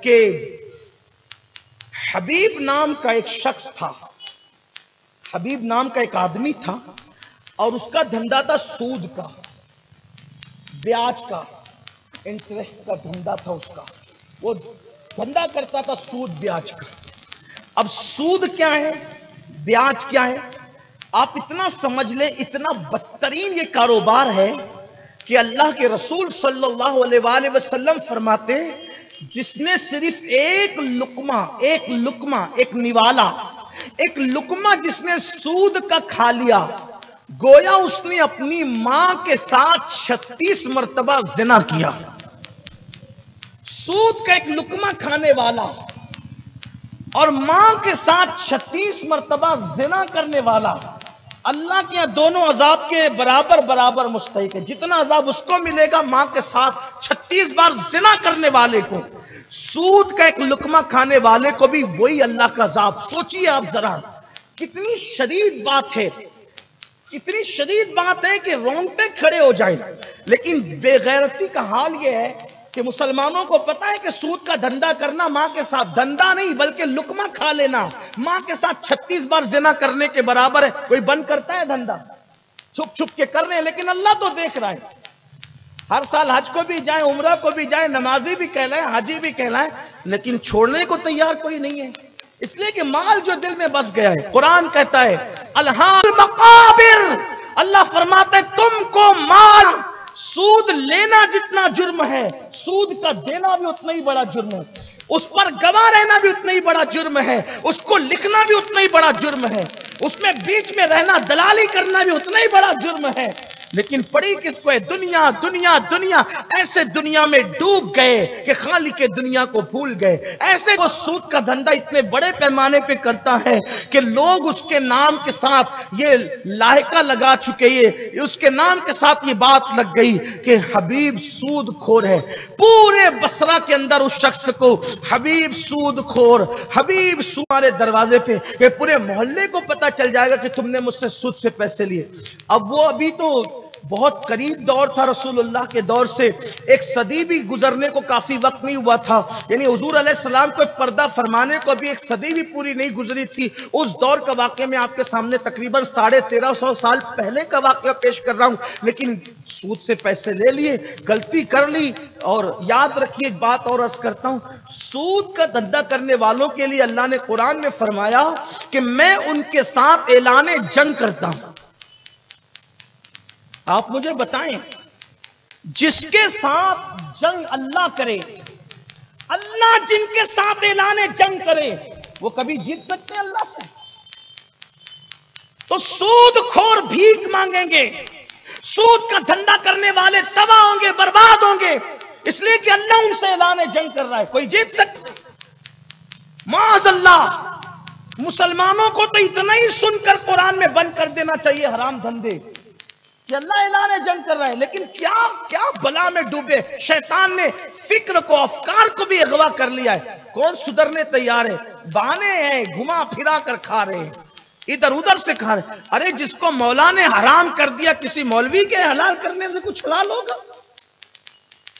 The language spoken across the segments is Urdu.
کہ حبیب نام کا ایک شخص تھا، حبیب نام کا ایک آدمی تھا، اور اس کا دھندا تھا سود کا، بیاج کا، انٹرسٹ کا دھندا تھا اس کا۔ وہ دھندا کرتا تھا سود بیاج کا۔ اب سود کیا ہے، بیاج کیا ہے، آپ اتنا سمجھ لیں، اتنا بدترین یہ کاروبار ہے کہ اللہ کے رسول صلی اللہ علیہ وآلہ وسلم فرماتے جس نے صرف ایک لقمہ جس نے سود کا کھا لیا، گویا اس نے اپنی ماں کے ساتھ 36 مرتبہ زنا کیا۔ سود کا ایک لقمہ کھانے والا اور ماں کے ساتھ 36 مرتبہ زنا کرنے والا، اللہ کے دونوں عذاب کے برابر برابر مستحق ہے۔ جتنا عذاب اس کو ملے گا ماں کے ساتھ 36 بار زنا کرنے والے کو، سود کا ایک لقمہ کھانے والے کو بھی وہی اللہ کا عذاب۔ سوچئے آپ ذرا، کتنی شدید بات ہے، کتنی شدید بات ہے کہ رونگٹے کھڑے ہو جائیں۔ لیکن بے غیرتی کا حال یہ ہے کہ مسلمانوں کو پتا ہے کہ سود کا دھندا کرنا ماں کے ساتھ، دھندا نہیں بلکہ لقمہ کھا لینا ماں کے ساتھ 36 بار زنا کرنے کے برابر ہے۔ کوئی بند کرتا ہے دھندا؟ چھپ چھپ کے کر رہے ہیں، لیکن اللہ تو دیکھ رہا ہے۔ ہر سال حج کو بھی جائیں، عمرہ کو بھی جائیں، نمازی بھی کہلائیں، حاجی بھی کہلائیں، لیکن چھوڑنے کو تیار کوئی نہیں ہے، اس لیے کہ مال جو دل میں بس گیا ہے۔ قرآن کہتا ہے الہاکم المقابر، اللہ فرماتا ہے تم کو مال، سود لینا جتنا جرم ہے، سود کا دینا بھی اتنا ہی بڑا جرم ہے، اس پر گواہ رہنا بھی اتنا ہی بڑا جرم ہے، اس کو لکھنا بھی اتنا ہی بڑا جرم ہے، اس میں بیچ میں رہنا، دلالی کرنا بھی اتنا ہی بڑا جرم ہے۔ لیکن پڑی کس کو ہے؟ دنیا دنیا دنیا۔ ایسے دنیا میں ڈوب گئے کہ خالق دنیا کو بھول گئے۔ ایسے وہ سود کا دھندا اتنے بڑے پیمانے پہ کرتا ہے کہ لوگ اس کے نام کے ساتھ یہ لاحقہ لگا چکے، اس کے نام کے ساتھ یہ بات لگ گئی کہ حبیب سود خور ہے۔ پورے بصرہ کے اندر اس شخص کو حبیب سود خور، حبیب ہمارے دروازے پہ، کہ پورے محلے کو پتا چل جائے گا کہ تم نے مجھ سے سود سے پیسے لیے۔ اب وہ ابھی تو بہت قریب دور تھا رسول اللہ کے دور سے، ایک صدی بھی گزرنے کو کافی وقت نہیں ہوا تھا، یعنی حضور علیہ السلام کو پردہ فرمانے کو ابھی ایک صدی بھی پوری نہیں گزری تھی۔ اس دور کا واقعہ میں آپ کے سامنے تقریباً 1350 سال پہلے کا واقعہ پیش کر رہا ہوں، لیکن سود سے پیسے لے لیے، غلطی کر لی۔ اور یاد رکھیے ایک بات اور عرض کرتا ہوں، سود کا دھندا کرنے والوں کے لیے اللہ نے قرآن میں فرمایا کہ میں ان کے ساتھ اعلان جنگ کرتا ہوں۔ آپ مجھے بتائیں، جس کے ساتھ جنگ اللہ کرے، اللہ جن کے ساتھ اعلان جنگ کرے، وہ کبھی جیت سکتے ہیں اللہ سے؟ تو سود خور بھیک مانگیں گے، سود کا دھندا کرنے والے تباہ ہوں گے، برباد ہوں گے، اس لیے کہ اللہ ان سے اعلان جنگ کر رہا ہے۔ کوئی جیت سکتا ہے؟ معاذ اللہ۔ مسلمانوں کو تو اتنا ہی سن کر قرآن میں بند کر دینا چاہیے حرام دھندے، کہ اللہ اعلان جنگ کر رہا ہے، لیکن کیا بلا میں ڈوبے۔ شیطان نے فکر کو، افکار کو بھی اغوا کر لیا ہے۔ کون سدھرنے تیار ہے؟ بہانے ہیں، گھما پھرا کر کھا رہے ہیں، ادھر ادھر سے کھا رہے ہیں۔ ارے جس کو مولا نے حرام کر دیا، کسی مولوی کے حلال کرنے سے کچھ حلال ہوگا؟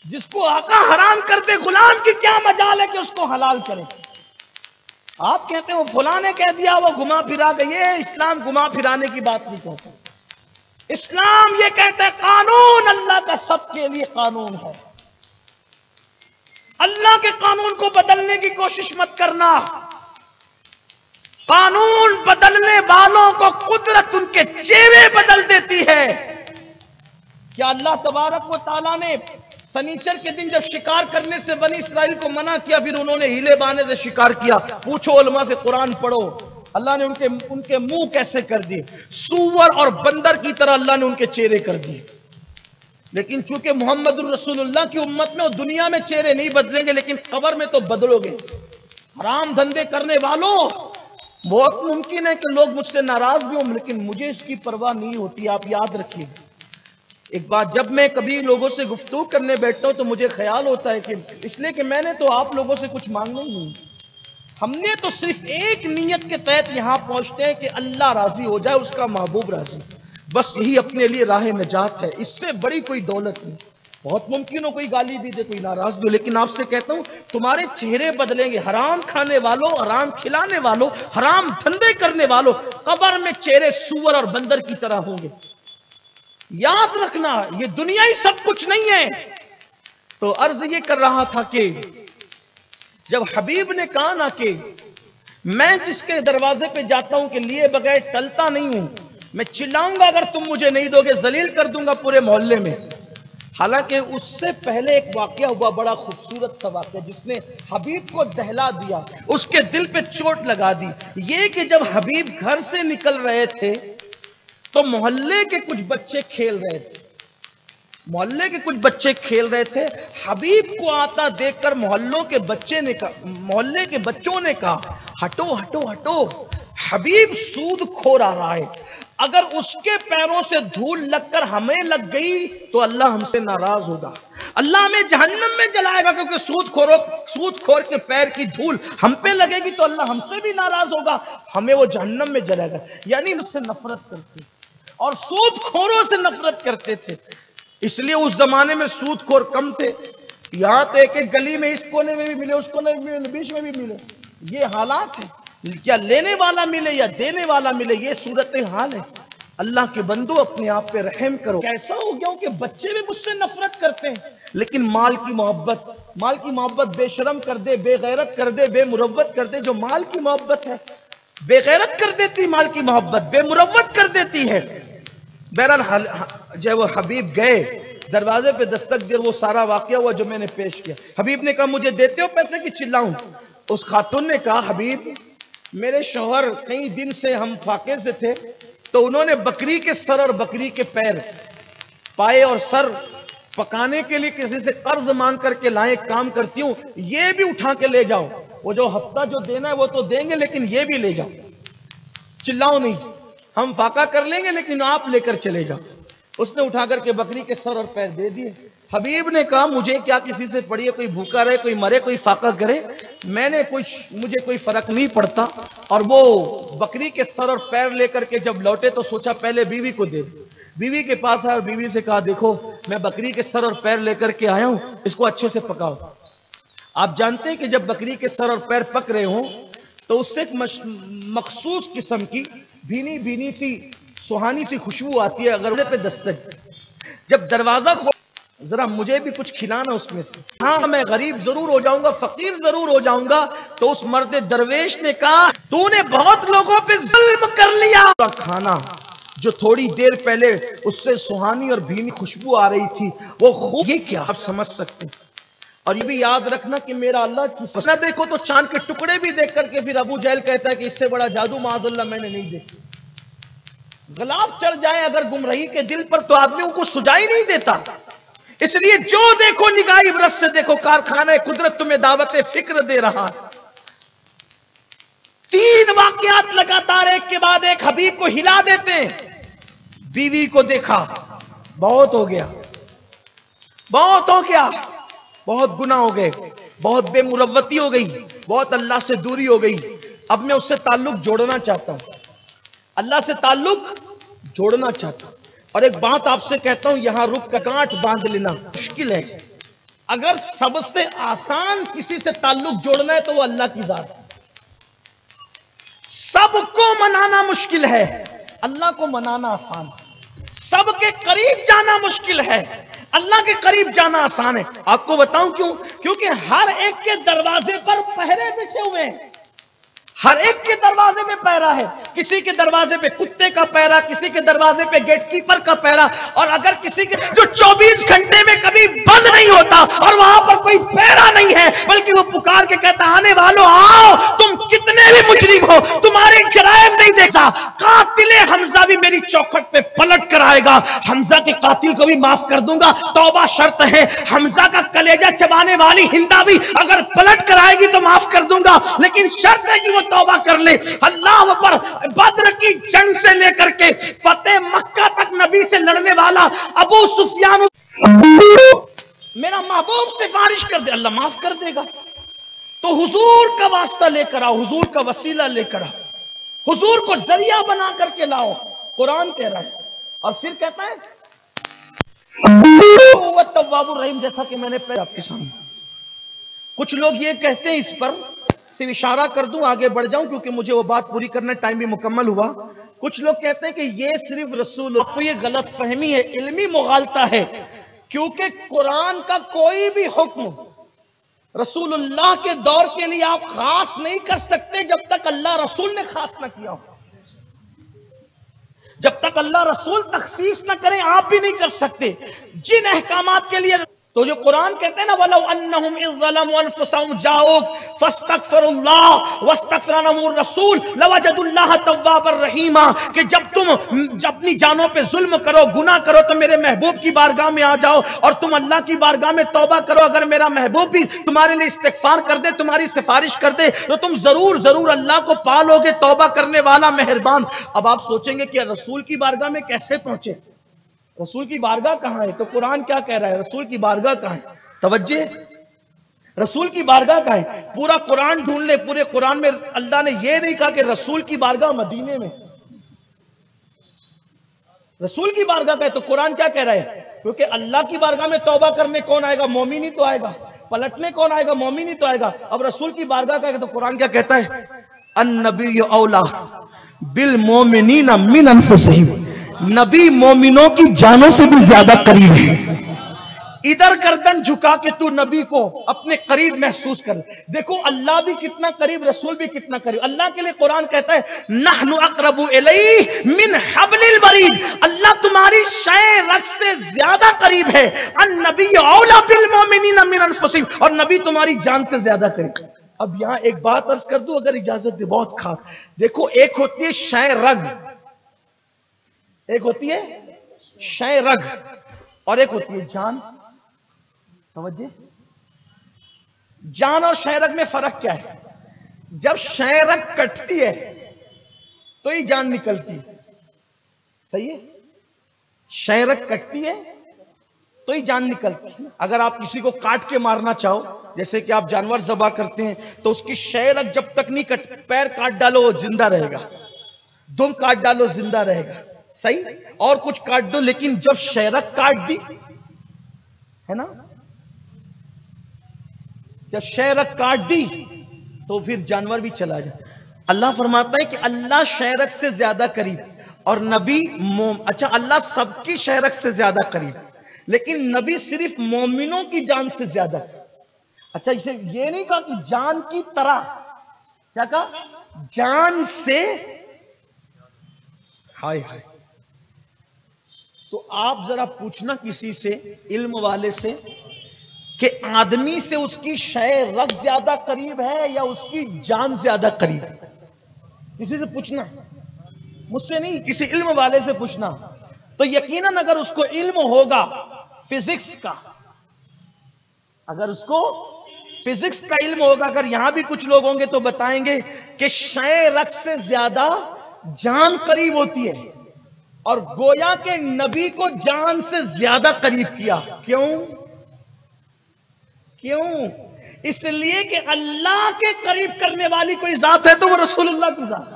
جس کو آقا حرام کر دے، غلام کی کیا مجال ہے کہ اس کو حلال کرے؟ آپ کہتے ہیں وہ فلاں نے کہہ دیا، وہ گھما پھرا گئی۔ یہ اسلام گھما پھرانے کی بات نہیں کہتا۔ اسلام یہ کہتا ہے قانون اللہ کا سب کے لیے قانون ہے، اللہ کے قانون کو بدلنے کی کوشش مت کرنا۔ قانون بدلنے والوں کو قدرت ان کے چہرے بدل دیتی ہے۔ کیا اللہ تبارک و تعالیٰ نے سنیچر کے دن جب شکار کرنے سے بنی اسرائیل کو منع کیا، پھر انہوں نے ہیلے بانے سے شکار کیا؟ پوچھو علماء سے، قرآن پڑھو، اللہ نے ان کے منہ کیسے کر دیے؟ سور اور بندر کی طرح اللہ نے ان کے چہرے کر دیے۔ لیکن چونکہ محمد الرسول اللہ کی امت میں، وہ دنیا میں چہرے نہیں بدلیں گے، لیکن قبر میں تو بدلو گے۔ حرام دھندے کرنے والوں، بہت ممکن ہے کہ لوگ مجھ سے ناراض بھی ہوں، لیکن مجھے اس کی پرواہ نہیں ہوتی۔ آپ یاد رکھیے ایک بات، جب میں کبھی لوگوں سے گفتگو کرنے بیٹھتا ہوں تو مجھے خیال ہوتا ہے کہ اس لیے کہ میں نے تو آپ لوگوں سے کچھ مانگنا ہی نہیں، ہم نے تو صرف ایک نیت کے تحت یہاں پہنچتے ہیں کہ اللہ راضی ہو جائے، اس کا محبوب راضی، بس یہی اپنے لیے راہ نجات ہے، اس سے بڑی کوئی دولت نہیں۔ بہت ممکن ہو کوئی گالی بھی دے، کوئی ناراض بھی ہو، لیکن آپ سے کہتا ہوں تمہارے چہرے بدلیں گے. حرام کھانے والوں، حرام کھلانے والوں، حرام دھندے کرنے والوں، قبر میں چہرے سور اور بندر کی طرح ہوں گے. یاد رکھنا یہ دنیا ہی سب کچھ نہیں ہے. تو عرض یہ کر رہا تھا کہ جب حبیب نے کہا نا کہ میں جس کے دروازے پہ جاتا ہوں کہ لیے بغیر ٹلتا نہیں ہوں، میں چلاؤں گا اگر تم مجھے نہیں دو گے، ذلیل کر دوں گا پورے محلے میں. حالانکہ اس سے پہلے ایک واقعہ ہوا، بڑا خوبصورت سا واقعہ جس نے حبیب کو دہلا دیا، اس کے دل پہ چوٹ لگا دی. یہ کہ جب حبیب گھر سے نکل رہے تھے تو محلے کے کچھ بچے کھیل رہے تھے. محلے کے کچھ بچے کھیل رہے تھے. حبیب کو آتا دیکھ کر محلے کے بچوں نے کہا ہٹو ہٹو ہٹو، حبیب سود کھور آ رہا ہے، اگر اس کے پیروں سے دھول لگ کر ہمیں لگ گئی تو اللہ ہم سے ناراض ہوگا، اللہ ہمیں جہنم میں جلائے گا، کیونکہ سود خور کے پیر کی دھول ہم پہ لگے گی تو اللہ ہم سے بھی ناراض ہوگا، ہمیں وہ جہنم میں جلائے گا. یعنی مجھ سے نفرت کرتے اور سود خوروں سے نفرت کرتے تھے. اس لیے اس زمانے میں سود خور کم تھے. یہاں تو ایک ایک گلی میں اس کونے میں بھی ملے، اس کونے میں بھی ملے، بیچ میں بھی ملے. یہ حالات ہے. کیا لینے والا ملے یا دینے والا ملے، یہ صورتحال ہے. اللہ کے بندو اپنے آپ پہ رحم کرو. ایسا ہو گیا کہ بچے بھی مجھ سے نفرت کرتے ہیں، لیکن مال کی محبت بے شرم کر دے، بے غیرت کر دے، بے مروت کر دے. جو مال کی محبت ہے بے غیرت کر دیتی، مال کی محبت بے مروت کر دیتی ہے. بہرحال جب وہ حبیب گئے دروازے پہ دستک دے، وہ سارا واقعہ ہوا جو میں نے پیش کیا. حبیب نے کہا مجھے دیتے ہو پیسے کی چلاؤں؟ اس خاتون نے کہا حبیب میرے شوہر کئی دن سے ہم فاقے سے تھے تو انہوں نے بکری کے سر اور بکری کے پیر، پائے اور سر پکانے کے لیے کسی سے قرض مانگ کر کے لائے. کام کرتی ہوں یہ بھی اٹھا کے لے جاؤ، وہ جو ہفتہ جو دینا ہے وہ تو دیں گے لیکن یہ بھی لے جاؤ. چلاؤ نہیں، ہم فاقہ کر لیں گے لیکن آپ لے کر چلے جاؤ. اس نے اٹھا کر کے بکری کے سر اور پیر دے دیے. حبیب نے کہا مجھے کیا کسی سے پڑی ہے، کوئی بھوکا رہے، کوئی مرے، کوئی فاقہ کرے، مجھے کوئی فرق نہیں پڑتا. اور وہ بکری کے سر اور پیر لے کر کے جب لوٹے تو سوچا پہلے بیوی کو دے. بیوی کے پاس آیا اور بیوی سے کہا دیکھو میں بکری کے سر اور پیر لے کر کے آیا ہوں، اس کو اچھے سے پکاؤ. آپ جانتے ہیں کہ جب بکری کے سر اور پیر پک رہے ہوں تو اس سے ایک مخصوص قسم کی بھینی بھینی سی سہانی سی خوشبو آتی ہے. اگر پہ دستک جب دروازہ کھول ذرا مجھے بھی کچھ کھلانا اس میں سے، ہاں میں غریب ضرور ہو جاؤں گا، فقیر ضرور ہو جاؤں گا. تو اس مرد درویش نے کہا تو نے بہت لوگوں پہ ظلم کر لیا. کھانا جو تھوڑی دیر پہلے اس سے سہانی اور بھینی خوشبو آ رہی تھی وہ خوب، یہ کیا آپ سمجھ سکتے ہیں. اور یہ بھی یاد رکھنا کہ میرا اللہ کی نہ دیکھو تو چاند کے ٹکڑے بھی دیکھ کر کے پھر ابو جہل کہتا ہے کہ اس سے بڑا جادو معاذ اللہ میں نے نہیں دیکھا. غلاف چڑھ جائے اگر گمراہی کے دل پر تو آدمیوں کو سجائی نہیں دیتا. اس لیے جو دیکھو نگاہ عبرت سے دیکھو. کارخانہ قدرت تمہیں دعوت فکر دے رہا ہے. 3 واقعات لگاتار ایک کے بعد ایک حبیب کو ہلا دیتے ہیں. بیوی کو دیکھا، بہت ہو گیا، بہت ہو گیا، بہت گناہ ہو گئے، بہت بے مروتی ہو گئی، بہت اللہ سے دوری ہو گئی. اب میں اس سے تعلق جوڑنا چاہتا ہوں، اللہ سے تعلق جوڑنا چاہتا ہوں. اور ایک بات آپ سے کہتا ہوں، یہاں رک کر گانٹھ باندھ لینا مشکل ہے. اگر سب سے آسان کسی سے تعلق جوڑنا ہے تو وہ اللہ کی ذات ہے. سب کو منانا مشکل ہے، اللہ کو منانا آسان ہے. سب کے قریب جانا مشکل ہے، اللہ کے قریب جانا آسان ہے. آپ کو بتاؤں کیوں؟ کیونکہ ہر ایک کے دروازے پر پہرے بچھے ہوئے ہیں. ہر ایک کے دروازے میں پہرا ہے. کسی کے دروازے پہ کتے کا پہرا، کسی کے دروازے پہ گیٹ کیپر کا پہرا. اور اگر کسی کے جو 24 گھنٹے میں کبھی بند نہیں ہوتا اور وہاں پر کوئی پہرا نہیں ہے بلکہ وہ پکار کے کہتا آنے والوں آؤ، تم کتنے بھی مجرم ہو تمہارے جرائم نہیں دیکھا. قاتل حمزہ بھی میری چوکھٹ پہ پلٹ کر آئے گا. حمزہ کے قاتل کو بھی معاف کر دوں گا، توبہ شرط ہے. حمزہ کا کلیجہ چبانے والی ہندا بھی اگر پلٹ کر آئے گی تو معاف کر دوں گا، لیکن شرط ہے کہ وہ توبہ کر لے. اللہ پر بدر کی جنگ سے لے کر کے فتح مکہ تک نبی سے لڑنے والا ابو سفیان میرا محبوب سفارش کر دے اللہ معاف کر دے گا. تو حضور کا واسطہ لے کر آؤ، حضور کا وسیلہ لے کر آؤ، حضور کو ذریعہ بنا کر کے لاؤ. قرآن کہہ رہا ہے اور پھر کہتا ہے تواب الرحیم، جیسا کہ میں نے پہلے آپ کے سامنے کچھ لوگ یہ کہتے ہیں، اس پر صرف اشارہ کر دوں آگے بڑھ جاؤں کیونکہ مجھے وہ بات پوری کرنا، ٹائم بھی مکمل ہوا. کچھ لوگ کہتے ہیں کہ یہ صرف رسول، آپ کو یہ غلط فہمی ہے، علمی مغالطہ ہے، کیونکہ قرآن کا کوئی بھی حکم رسول اللہ کے دور کے لیے آپ خاص نہیں کر سکتے جب تک اللہ رسول نے خاص نہ کیا ہو. جب تک اللہ رسول تخصیص نہ کریں آپ بھی نہیں کر سکتے. جن احکامات کے لیے تو جو قرآن کہتے ہیں نا وَلَوْ أَنَّهُمْ إِذْ ظَلَمُوا أَنفُسَهُمْ جَاءُوكَ فَاسْتَغْفَرُوا اللَّهَ وَاسْتَغْفَرَ لَهُمُ الرَّسُولُ لَوَجَدُوا اللَّهَ تَوَّابًا رَحِيمًا، کہ جب تم اپنی جانوں پہ ظلم کرو، گناہ کرو، تو میرے محبوب کی بارگاہ میں آ جاؤ اور تم اللہ کی بارگاہ میں توبہ کرو. اگر میرا محبوب بھی تمہارے لیے استغفار کر دے، تمہاری سفارش کر دے، تو تم ضرور ضرور اللہ کو پالو گے، توبہ کرنے والا مہربان. اب آپ سوچیں گے کہ رسول کی بارگاہ میں کیسے پہنچے، رسول کی بارگاہ کہاں ہے؟ تو قرآن کیا کہہ رہا ہے؟ رسول کی بارگاہ کہاں ہے؟ توجہ، رسول کی بارگاہ کہاں ہے؟ پورا قرآن ڈھونڈ لے، پورے قرآن میں اللہ نے یہ نہیں کہا کہ رسول کی بارگاہ مدینے میں، رسول کی بارگاہ کا ہے. تو قرآن کیا کہہ رہا ہے؟ کیونکہ اللہ کی بارگاہ میں توبہ کرنے کون آئے گا؟ مومن ہی تو آئے گا. پلٹنے کون آئے گا؟ مومن ہی تو آئے گا. اب رسول کی بارگاہ کا ہے تو قرآن کیا کہتا ہے؟ النبی اولا بالمومنین من انفسہم، نبی مومنوں کی جانوں سے بھی زیادہ قریب ہے. ادھر گردن جھکا کے تو نبی کو اپنے قریب محسوس کر. دیکھو اللہ بھی کتنا قریب، رسول بھی کتنا قریب. اللہ کے لیے قرآن کہتا ہے نحن اقرب الیہ من حبل الورید، اللہ تمہاری شہ رگ سے زیادہ قریب ہے. النبی اولا بالمومنین من انفسہم، اور نبی تمہاری جان سے زیادہ قریب. اب یہاں ایک بات عرض کر دوں اگر اجازت دے، بہت خاص. دیکھو ایک ہوتی ہے شہ رگ، ایک ہوتی ہے شہ رگ، اور ایک ہوتی ہے جان. توجہ، جان اور شہ رگ میں فرق کیا ہے؟ جب شہ رگ کٹتی ہے تو ہی جان نکلتی ہے. صحیح ہے؟ شہ رگ کٹتی ہے تو ہی جان نکلتی ہے. اگر آپ کسی کو کاٹ کے مارنا چاہو، جیسے کہ آپ جانور ذبح کرتے ہیں، تو اس کی شہ رگ جب تک نہیں کٹ، پیر کاٹ ڈالو وہ زندہ رہے گا، دم کاٹ ڈالو زندہ رہے گا. صحیح، اور کچھ کاٹ دو، لیکن جب شہ رگ کاٹ دی ہے نا، جب شہ رگ کاٹ دی تو پھر جانور بھی چلا جائے. اللہ فرماتا ہے کہ اللہ شہ رگ سے زیادہ قریب، اور نبی اچھا اللہ سب کی شہ رگ سے زیادہ قریب، لیکن نبی صرف مومنوں کی جان سے زیادہ. اچھا اسے یہ نہیں کہا کہ جان کی طرح، کیا کہا؟ جان سے. ہائے ہائے. تو آپ ذرا پوچھنا کسی سے، علم والے سے، کہ آدمی سے اس کی شہ رگ زیادہ قریب ہے یا اس کی جان زیادہ قریب ہے؟ کسی سے پوچھنا، مجھ سے نہیں، کسی علم والے سے پوچھنا. تو یقیناً اگر اس کو علم ہوگا فزکس کا، اگر اس کو فزکس کا علم ہوگا، اگر یہاں بھی کچھ لوگ ہوں گے تو بتائیں گے کہ شہ رگ سے زیادہ جان قریب ہوتی ہے. اور گویا کہ نبی کو جان سے زیادہ قریب کیا. کیوں؟ کیوں؟ اس لیے کہ اللہ کے قریب کرنے والی کوئی ذات ہے تو وہ رسول اللہ کی ذات ہے.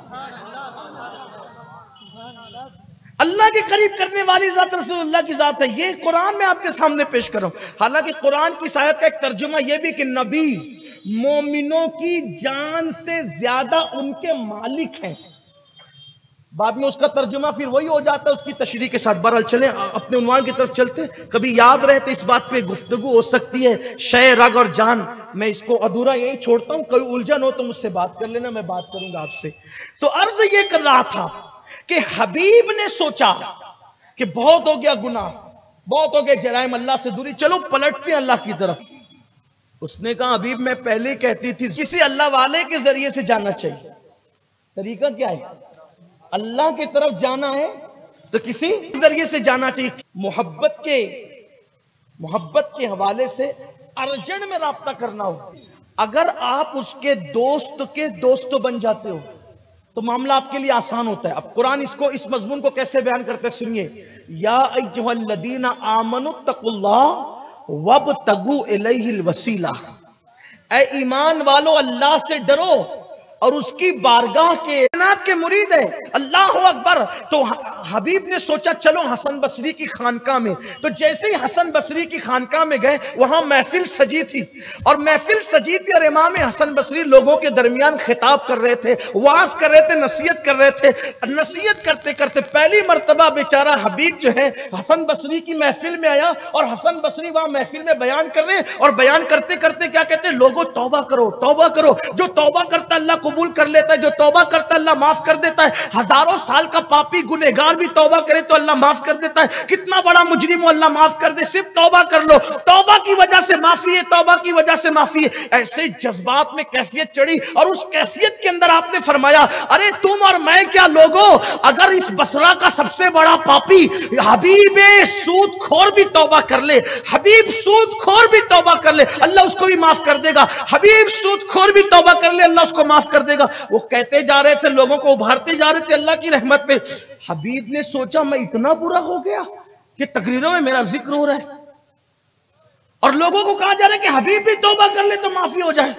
اللہ کے قریب کرنے والی ذات رسول اللہ کی ذات ہے. یہ قرآن میں آپ کے سامنے پیش کر رہا ہوں. حالانکہ قرآن کی آیت کا ایک ترجمہ یہ بھی کہ نبی مومنوں کی جان سے زیادہ ان کے مالک ہیں. بعد میں اس کا ترجمہ پھر وہی ہو جاتا ہے اس کی تشریح کے ساتھ. بہرحال چلیں اپنے عنوان کی طرف چلتے. کبھی یاد رہے تو اس بات پہ گفتگو ہو سکتی ہے، شہ رگ اور جان. میں اس کو ادھورا یہی چھوڑتا ہوں، کوئی الجھن ہو تو مجھ سے بات کر لینا، میں بات کروں گا آپ سے. تو عرض یہ کر رہا تھا کہ حبیب نے سوچا کہ بہت ہو گیا گناہ، بہت ہو گئے جرائم، اللہ سے دوری، چلو پلٹتے ہیں اللہ کی طرف. اس نے کہا حبیب میں پہلے کہتی تھی کسی اللہ والے کے ذریعے سے جانا چاہیے. طریقہ کیا ہے؟ اللہ کی طرف جانا ہے تو کسی ذریعے سے جانا چاہیے. محبت کے حوالے سے ارجنٹ میں رابطہ کرنا ہو، اگر آپ اس کے دوست بن جاتے ہو تو معاملہ آپ کے لیے آسان ہوتا ہے. اب قرآن اس مضمون کو کیسے بیان کرتے ہیں سنیے. یا ایھا الذین آمنوا اتقوا اللہ وابتغوا الیہ الوسیلہ، اے ایمان والو اللہ سے ڈرو اور اس کی بارگاہ کے کائنات کے مرید ہے. اللہ اکبر. تو حبیب نے سوچا چلو حسن بصری کی خانقاہ میں. تو جیسے ہی حسن بصری کی خانقاہ میں گئے وہاں محفل سجی تھی اور محفل سجی تھی اور امام حسن بصری لوگوں کے درمیان خطاب کر رہے تھے, وعظ کر رہے تھے, نصیحت کر رہے تھے. نصیحت کرتے کرتے پہلی مرتبہ بیچارہ حبیب جو ہے حسن بصری کی محفل میں آیا اور حسن بصری وہاں محفل میں بیان کر رہے ہیں اور بیان کرتے کرتے کیا کہتے ہیں, لوگوں توبہ کرو توبہ کرو. جو توبہ کرتا اللہ قبول کر لیتا ہے, جو توبہ کرتا اللہ معاف کر دیتا ہے. ہزاروں سال کا پاپی گنہگار بھی توبہ کرے تو اللہ معاف کر دیتا ہے. کتنا بڑا مجرم ہو اللہ معاف کر دے, صرف توبہ کر لو, توبہ کی وجہ سے معافی ہے, توبہ کی وجہ سے معافی ہے. ایسے جذبات میں کیفیت چڑھی اور اس کیفیت کے اندر آپ نے فرمایا ارے تم اور میں کیا لوگوں, اگر اس بصرہ کا سب سے بڑا پاپی حبیب سود خور بھی توبہ کر لے, حبیب سود خور بھی توبہ کر لے, اللہ اس کو بھی معاف کر دے گا. حبیب سود خور بھی توبہ کر لے, اللہ اس کو معاف کر دے گا. وہ کہتے جا رہے تھے, لوگوں کو ابھارتے جا رہے تھے اللہ کی رحمت پہ. حبیب نے سوچا میں اتنا برا ہو گیا کہ تقریروں میں میرا ذکر ہو رہا ہے اور لوگوں کو کہا جا رہا ہے کہ حبیب بھی توبہ کر لے تو معافی ہو جائے.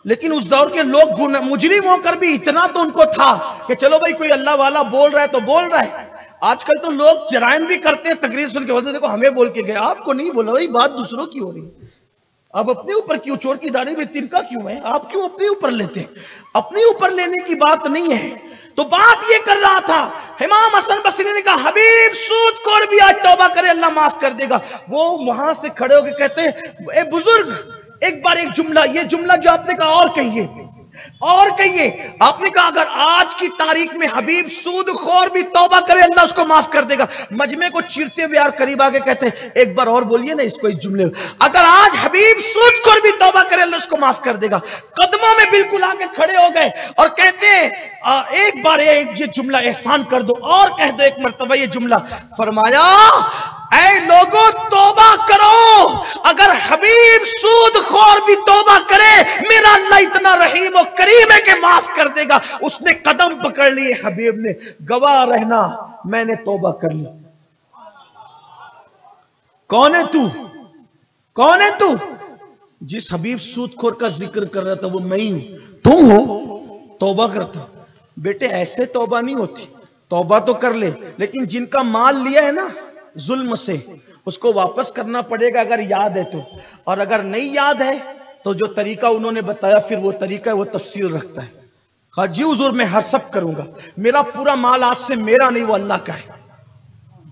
لیکن اس دور کے لوگ مجرم ہو کر بھی اتنا تو ان کو تھا کہ چلو بھائی کوئی اللہ والا بول رہا ہے تو بول رہا ہے. آج کل تو لوگ جرائم بھی کرتے ہیں, تقریر سن کے بولتے دیکھو ہمیں بول کے گئے, آپ کو نہیں بولا, بھائی بات دوسروں کی ہو رہی ہے, آپ اپنے اوپر کیوں, چور کی داڑھی میں تنکا کیوں ہے, آپ کیوں اپنے اوپر لیتے ہیں؟ اپنے اوپر لینے کی بات نہیں ہے. تو بات یہ کر رہا تھا امام حسن بصری نے کہا حبیب سود خور بھی آج توبہ کرے اللہ معاف کر دے گا. وہ وہاں سے کھڑے ہو کے کہتے ہیں اے بزرگ ایک بار ایک جملہ, یہ جملہ جو آپ نے کہا اور کہیے, اور کہیے. آپ نے کہا اگر آج کی تاریخ میں حبیب سود خور بھی توبہ کرے اللہ اس کو معاف کر دے گا. مجمع کو چیرتے ہوئے یار قریب آگے کہتے ہیں ایک بار اور بولیے نا اس کو, اس جملے, اگر آج حبیب سود خور بھی توبہ کرے اللہ اس کو معاف کر دے گا. قدموں میں بالکل آگے کھڑے ہو گئے اور کہتے ہیں ایک بار یہ جملہ احسان کر دو اور کہہ دو ایک مرتبہ یہ جملہ. فرمایا اے لوگوں توبہ کرو, اگر حبیب سود خور بھی توبہ کرے میرا اللہ اتنا رحیم و کریم ہے کہ معاف کر دے گا. اس نے قدم پکڑ لیے حبیب نے, گواہ رہنا میں نے توبہ کر لی. کون ہے تو, کون ہے تو؟ جس حبیب سود خور کا ذکر کر رہا تھا وہ میں ہی ہوں, تم ہو توبہ کرتا. بیٹے ایسے توبہ نہیں ہوتی, توبہ تو کر لے لیکن جن کا مال لیا ہے نا ظلم سے اس کو واپس کرنا پڑے گا اگر یاد ہے تو, اور اگر نہیں یاد ہے تو جو طریقہ انہوں نے بتایا پھر وہ طریقہ وہ تفصیل رکھتا ہے. ہاں جی حضور میں ہر سب کروں گا, میرا پورا مال آج سے میرا نہیں وہ اللہ کا ہے,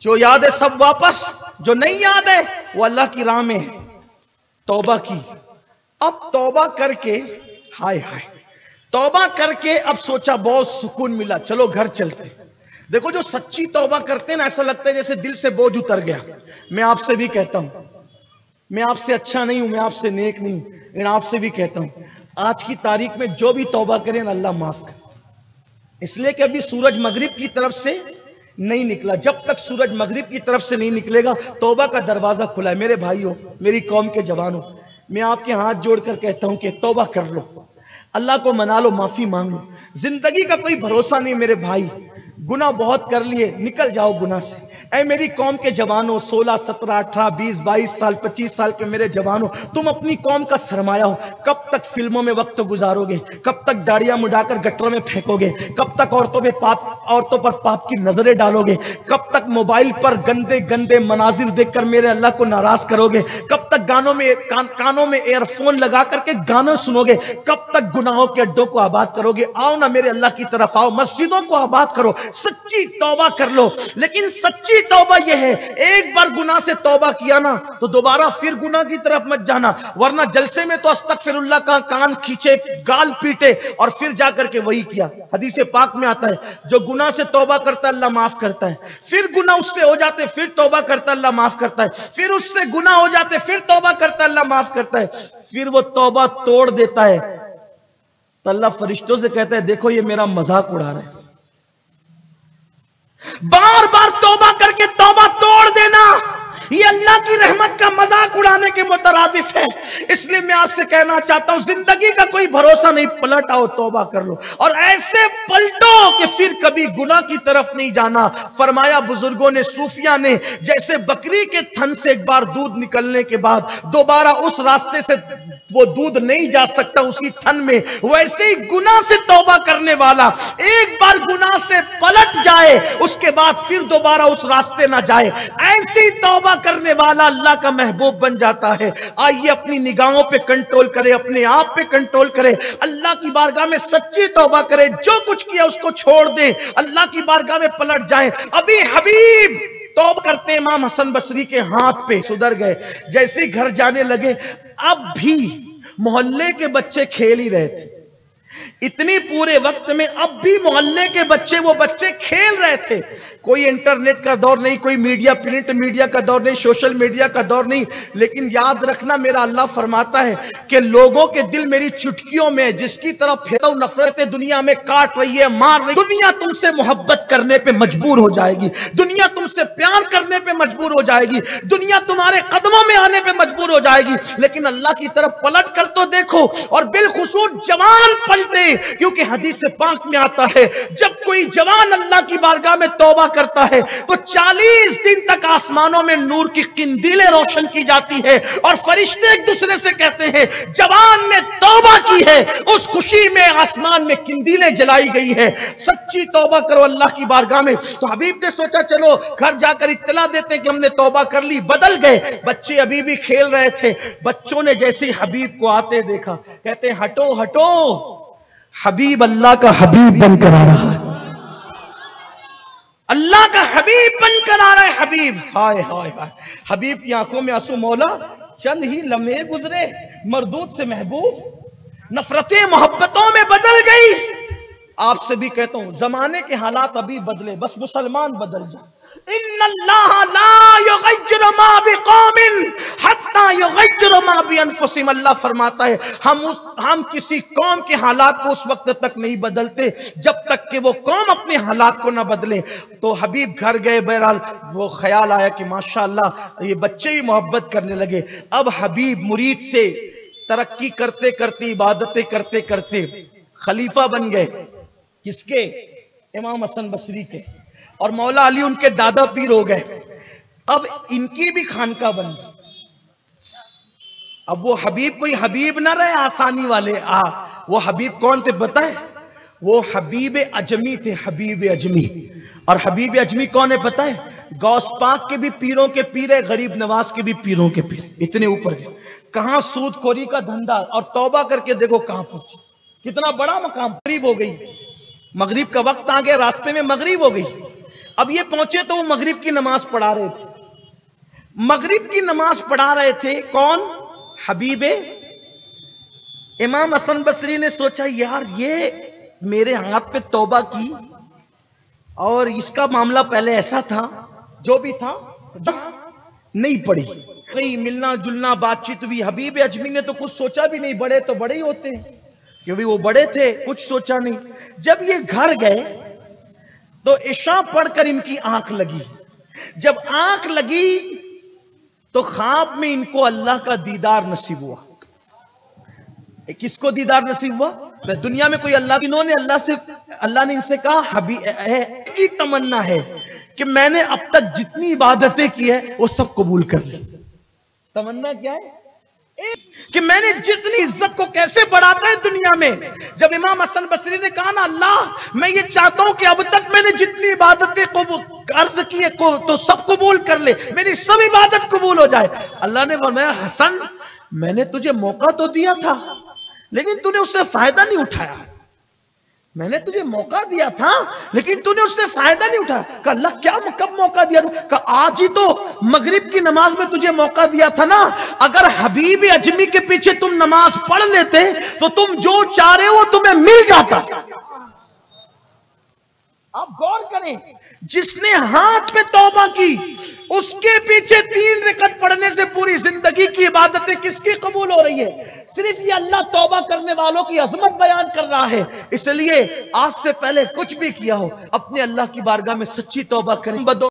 جو یاد ہے سب واپس, جو نہیں یاد ہے وہ اللہ کی راہ میں ہے. توبہ کی, اب توبہ کر کے ہائے ہائے توبہ کر کے اب سوچا بہت سکون ملا, چلو گھر چلتے. دیکھو جو سچی توبہ کرتے ہیں نا ایسا لگتا ہے جیسے دل سے بوجھ اتر گیا. میں آپ سے بھی کہتا ہوں, میں آپ سے اچھا نہیں ہوں, میں آپ سے نیک نہیں ہوں, لیکن آپ سے بھی کہتا ہوں آج کی تاریخ میں جو بھی توبہ کریں نا اللہ معاف کر. اس لیے کہ ابھی سورج مغرب کی طرف سے نہیں نکلا, جب تک سورج مغرب کی طرف سے نہیں نکلے گا توبہ کا دروازہ کھلا ہے. میرے بھائیو, میری قوم کے جوانوں, میں آپ کے ہاتھ جوڑ کر کہتا ہوں کہ توبہ کر لو, اللہ کو منا لو, معافی مانگ لو. زندگی کا کوئی بھروسہ نہیں میرے بھائی, گناہ بہت کر لیے, نکل جاؤ گناہ سے. اے میری قوم کے جوانوں, 16, 17, 18, 20, 22 سال 25 سال کے میرے جوانوں, تم اپنی قوم کا سرمایہ ہو. کب تک فلموں میں وقت گزارو گے, کب تک داڑیاں مڈا کر گٹروں میں پھینکو گے, کب تک عورتوں پر پاپ کی نظریں ڈالو گے, کب تک موبائل پر گندے گندے مناظر دیکھ کر میرے اللہ کو ناراض کرو گے, کب تک کانوں میں ایئر فون لگا کر کے گانے سنو گے, کب تک گناہوں کے اڈوں کو آباد کرو گے. آؤ نا میرے اللہ کی طرف آؤ, مسجدوں کو آباد کرو, سچی توبہ کر لو. لیکن سچی توبہ یہ ہے ایک بار گناہ سے توبہ کیا نا تو دوبارہ پھر گناہ کی طرف مت جانا, ورنہ جلسے میں تو استغفر اللہ کا کان کھینچے, گال پیٹے اور پھر جا کر کے وہی کیا. حدیث پاک میں آتا ہے جو گناہ سے توبہ کرتا ہے اللہ معاف کرتا ہے, پھر گناہ اس سے ہو جاتے پھر توبہ کرتا ہے اللہ معاف کرتا ہے, پھر اس سے گناہ ہو جاتے پھر توبہ کرتا ہے اللہ معاف کرتا ہے, پھر وہ توبہ توڑ دیتا ہے تو اللہ فرشتوں سے کہتا ہے دیکھو یہ میرا مذاق اڑا رہا ہے. بار بار توبہ کر کے توبہ توڑ دینا یہ اللہ کی رحمت کا مذاق اڑانے کے مترادف ہے۔ اس لیے میں آپ سے کہنا چاہتا ہوں زندگی کا کوئی بھروسہ نہیں، پلٹ آؤ، توبہ کر لو، اور ایسے پلٹو کہ پھر کبھی گناہ کی طرف نہیں جانا۔ فرمایا بزرگوں نے، صوفیاء نے، جیسے بکری کے تھن سے ایک بار دودھ نکلنے کے بعد دوبارہ اس راستے سے وہ دودھ نہیں جا سکتا اسی تھن میں، ویسے ہی گناہ سے توبہ کرنے والا ایک بار گناہ سے پلٹ جائے اس کے بعد پھر دوبارہ اس راستے نہ جائے، ایسی توبہ کرنے والا اللہ کا محبوب بن جاتا ہے۔ آئیے اپنی نگاہوں پہ کنٹرول کرے، اپنے آپ پہ کنٹرول کرے، اللہ کی بارگاہ میں سچی توبہ کرے، جو کچھ کیا اس کو چھوڑ دے، اللہ کی بارگاہ میں پلٹ جائیں۔ ابھی حبیب توبہ کرتے امام حسن بصری کے ہاتھ پہ سدھر گئے، جیسے ہی گھر جانے لگے اب بھی محلے کے بچے کھیل ہی رہے تھے، اتنی پورے وقت میں اب بھی محلے کے بچے وہ بچے کھیل رہے تھے۔ کوئی انٹرنیٹ کا دور نہیں، کوئی میڈیا، پرنٹ میڈیا کا دور نہیں، سوشل میڈیا کا دور نہیں، لیکن یاد رکھنا میرا اللہ فرماتا ہے کہ لوگوں کے دل میری چٹکیوں میں، جس کی طرف پھیرو نفرتیں دنیا میں کاٹ رہی ہے، مار رہی ہے، دنیا تم سے محبت کرنے پہ مجبور ہو جائے گی، دنیا تم سے پیار کرنے پہ مجبور ہو جائے گی، دنیا تمہارے قدموں میں آنے پہ مجبور ہو جائے گی، لیکن اللہ کی طرف پلٹ کر تو دیکھو۔ اور بالخصوص جوان پلٹے، کیونکہ حدیث پاک میں آتا ہے جب کوئی جوان اللہ کی بارگاہ میں توبہ کرتا ہے تو 40 دن تک آسمانوں میں نور کی قندیلیں روشن کی جاتی ہے، اور فرشتے ایک دوسرے سے کہتے ہیں جوان نے توبہ کی ہے، اس خوشی میں آسمان میں قندیلیں جلائی گئی ہے۔ سچی توبہ کرو اللہ کی بارگاہ میں۔ تو حبیب نے سوچا چلو گھر جا کر اطلاع دیتے کہ ہم نے توبہ کر لی۔ بدل گئے، بچے ابھی بھی کھیل رہے تھے، بچوں نے جیسے حبیب کو آتے دیکھا کہتے ہیں ہٹو ہٹو، حبیب اللہ کا حبیب بن کر آ رہا ہے، اللہ کا حبیب بن کر آ رہا ہے۔ حبیب، ہائے ہائے ہائے، حبیب کی آنکھوں میں آنسو۔ مولا چند ہی لمحے گزرے، مردود سے محبوب، نفرتیں محبتوں میں بدل گئی۔ آپ سے بھی کہتا ہوں زمانے کے حالات ابھی بدلے، بس مسلمان بدل جائے۔ ان اللہ لا یغیر ما بقوم حتی یغیر ما بانفسهم، اللہ فرماتا ہے ہم کسی قوم کے حالات کو اس وقت تک نہیں بدلتے جب تک کہ وہ قوم اپنے حالات کو نہ بدلے۔ تو حبیب گھر گئے، بہرحال وہ خیال آیا کہ ماشاءاللہ یہ بچے ہی محبت کرنے لگے۔ اب حبیب مرید سے ترقی کرتے کرتے، عبادتیں کرتے کرتے خلیفہ بن گئے، کس کے؟ امام حسن بصری کے، اور مولا علی ان کے دادا پیر ہو گئے۔ اب ان کی بھی خانقاہ بن گئی۔ اب وہ حبیب کوئی حبیب نہ رہے آسانی والے، وہ حبیب کون تھے پتہ ہے؟ وہ حبیب اجمی تھے، حبیب اجمی۔ اور حبیب اجمی کون ہے پتہ ہے؟ غوث پاک کے بھی پیروں کے پیر ہے، غریب نواز کے بھی پیروں کے پیر، اتنے اوپر گئے۔ کہاں سود خوری کا دھندا، اور توبہ کر کے دیکھو کہاں پہنچے، کتنا بڑا مقام۔ مغرب ہو گئی، مغرب کا وقت آ گیا، راستے میں مغرب ہو گئی۔ اب یہ پہنچے تو وہ مغرب کی نماز پڑھا رہے تھے، مغرب کی نماز پڑھا رہے تھے کون؟ حبیب۔ امام حسن بصری نے سوچا یار یہ میرے ہاتھ پہ توبہ کی، اور اس کا معاملہ پہلے ایسا تھا، جو بھی تھا بس نہیں پڑی، نہیں ملنا جلنا بات چیت بھی۔ حبیب اجمی نے تو کچھ سوچا بھی نہیں، بڑے تو بڑے ہی ہوتے ہیں، کیونکہ وہ بڑے تھے، کچھ سوچا نہیں۔ جب یہ گھر گئے تو عشاء پڑھ کر ان کی آنکھ لگی، جب آنکھ لگی تو خواب میں ان کو اللہ کا دیدار نصیب ہوا۔ کس کو دیدار نصیب ہوا؟ دنیا میں کوئی اللہ، انہوں نے اللہ نے ان سے کہا کی تمنا ہے کہ میں نے اب تک جتنی عبادتیں کی ہے وہ سب قبول کر لی۔ تمنا کیا ہے؟ کہ میں نے جتنی عزت کو کیسے بڑھاتا ہے دنیا میں۔ جب امام حسن بصری نے کہا نا اللہ میں یہ چاہتا ہوں کہ اب تک میں نے جتنی عبادتیں عرض کی ہے تو سب قبول کر لے، میری سب عبادت قبول ہو جائے۔ اللہ نے فرمایا حسن میں نے تجھے موقع تو دیا تھا لیکن تو نے اس سے فائدہ نہیں اٹھایا، میں نے تجھے موقع دیا تھا لیکن تو نے اس سے فائدہ نہیں اٹھایا۔ کہا اللہ کیا کب موقع دیا تھا؟ کہا آج ہی تو مغرب کی نماز میں تجھے موقع دیا تھا نا، اگر حبیب اجمی کے پیچھے تم نماز پڑھ لیتے تو تم جو چاہ رہے ہو تمہیں مل جاتا۔ آپ غور کریں، جس نے ہاتھ پہ توبہ کی اس کے پیچھے 3 رکعت پڑھنے سے پوری زندگی کی عبادتیں کس کی قبول ہو رہی ہے؟ صرف یہ اللہ توبہ کرنے والوں کی عظمت بیان کر رہا ہے۔ اس لیے آج سے پہلے کچھ بھی کیا ہو اپنے اللہ کی بارگاہ میں سچی توبہ کریں۔